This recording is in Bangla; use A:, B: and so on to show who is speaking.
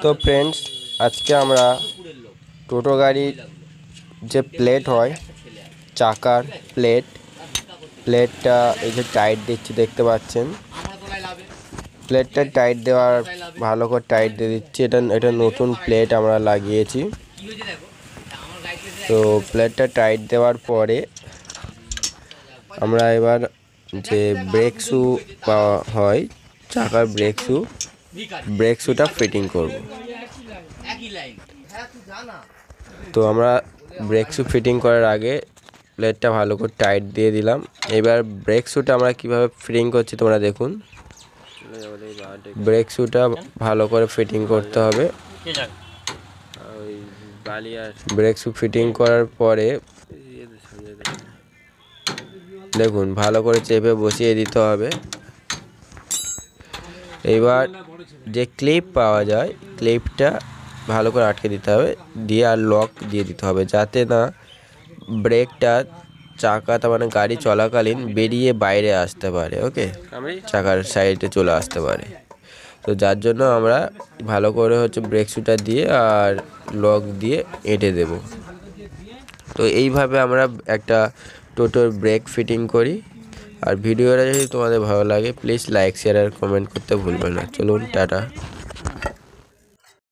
A: তো ফ্রেন্ডস, আজকে আমরা টোটো গাড়ির যে প্লেট হয়, চাকার প্লেটটা এই যে টাইট দিচ্ছি, দেখতে পাচ্ছেন। প্লেটটা টাইট দেওয়ার ভালো করে টাইট দিয়ে দিচ্ছি। এটা নতুন প্লেট আমরা লাগিয়েছি। তো প্লেটটা টাইট দেওয়ার পরে আমরা এবার যে ব্রেক শু পাওয়া হয়, চাকার ব্রেক শুটা ফিটিং করব। তো আমরা ব্রেক শু ফিটিং করার আগে প্লেটটা ভালো করে টাইট দিয়ে দিলাম। এবার ব্রেক শুটা আমরা কিভাবে ফিটিং করছি তোমরা দেখুন। ব্রেক শুটা ভালো করে ফিটিং করতে হবে। ব্রেক শু ফিটিং করার পরে দেখুন ভালো করে চেপে বসিয়ে দিতে হবে। এবার যে ক্লিপ পাওয়া যায়, ক্লিপটা ভালো করে আটকে দিতে হবে, দিয়ে আর লক দিয়ে দিতে হবে, যাতে না ব্রেকটা চাকাটা মানে গাড়ি চলাকালীন বেরিয়ে বাইরে আসতে পারে। ওকে, চাকার সাইডে চলে আসতে পারে। তো যার জন্য আমরা ভালো করে ব্রেক শুটা দিয়ে আর লক দিয়ে এঁটে দেব। তো এইভাবে আমরা একটা টোটোর ব্রেক ফিটিং করি। আর ভিডিওটা যদি তোমাদের ভালো লাগে, প্লিজ লাইক, শেয়ার আর কমেন্ট করতে ভুলবেন না। চলুন, টাটা।